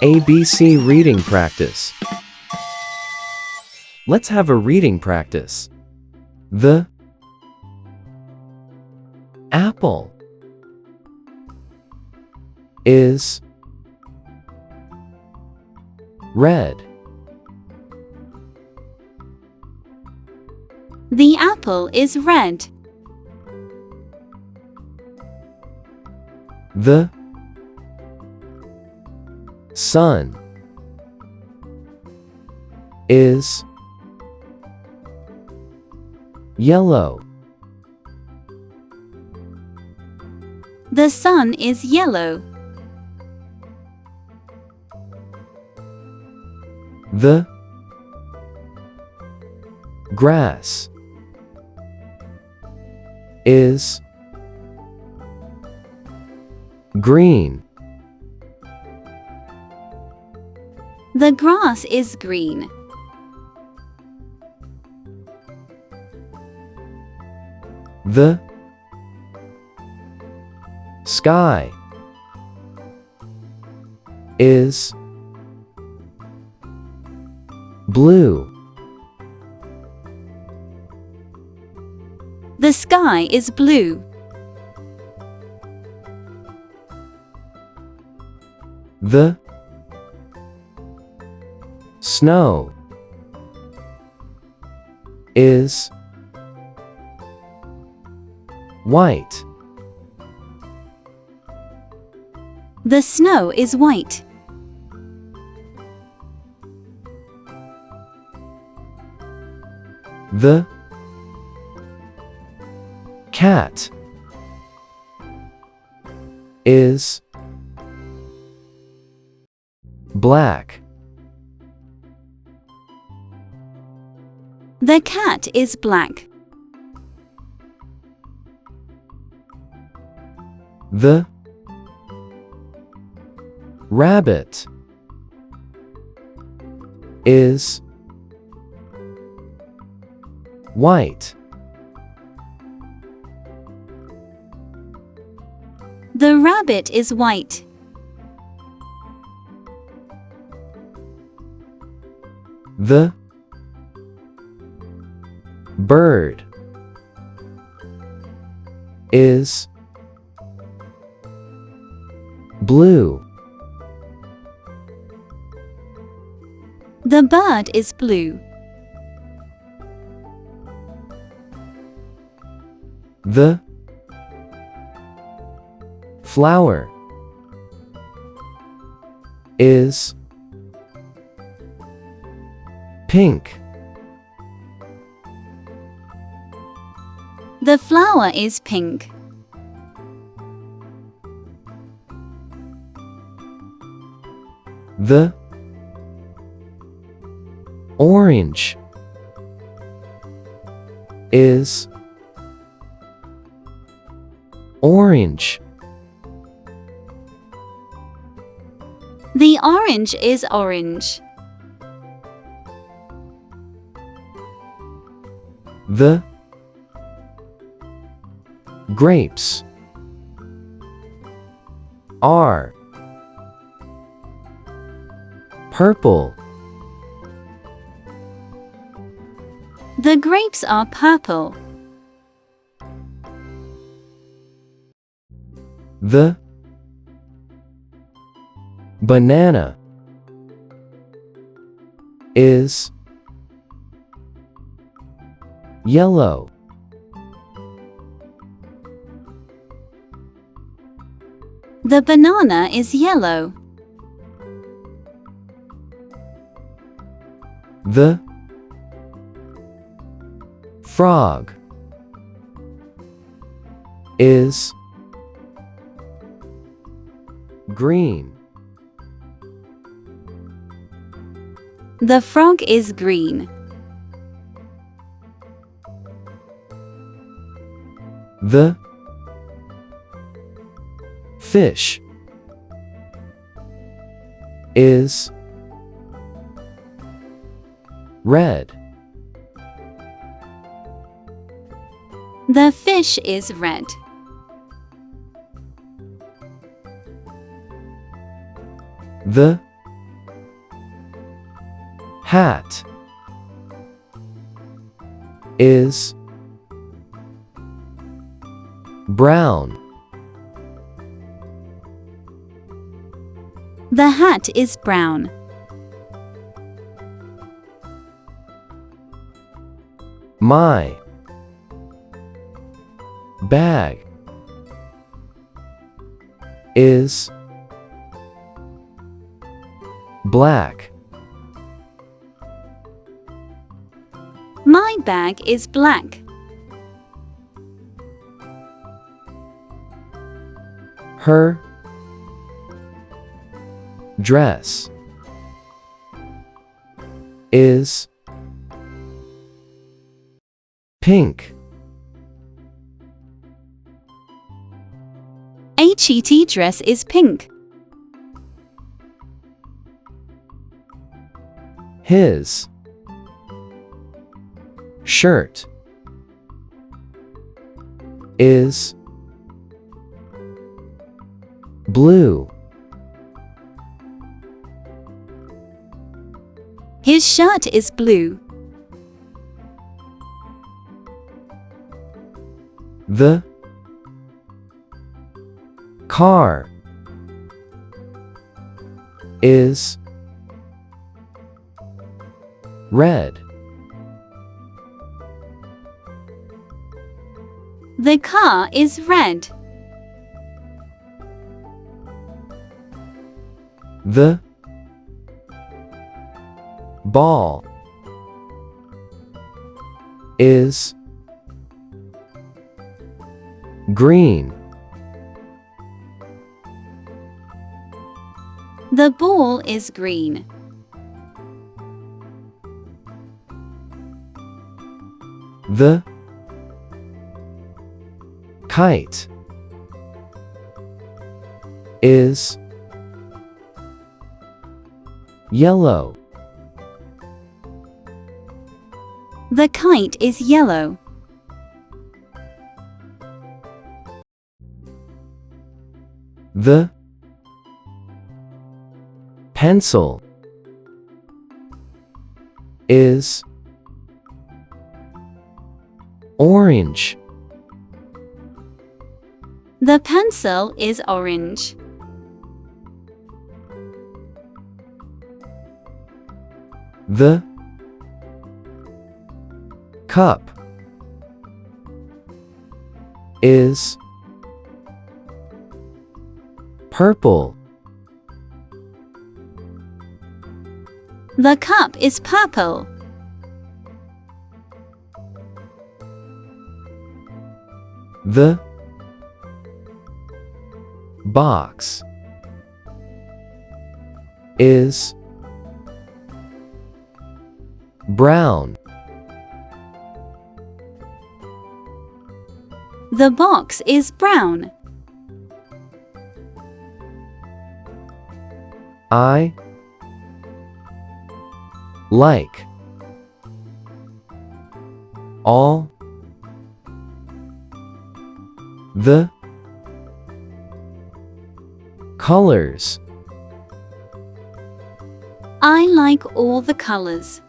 ABC reading practice. Let's have a reading practice. The apple is red. The apple is red. The sun is yellow. The sun is yellow. The grass is green. The grass is green. The sky is blue. The sky is blue. The snow is white. The snow is white. The cat is black. The cat is black. The rabbit is white. The rabbit is white. The bird is blue. The bird is blue. The flower is pink. The flower is pink. The orange is orange. The orange is orange. The grapes are purple. The grapes are purple. The banana is yellow. The banana is yellow. The frog is green. The frog is green. The fish is red. The fish is red. The Hat is brown. The hat is brown. My bag is black. My bag is black. Her dress is pink. HET dress is pink. His shirt is blue. His shirt is blue. The car is red. The car is red. The ball is green. The ball is green. The kite is yellow. The kite is yellow. The pencil is orange. The pencil is orange. The cup is purple. The cup is purple. The box is brown. The box is brown. I like all the colors. I like all the colors.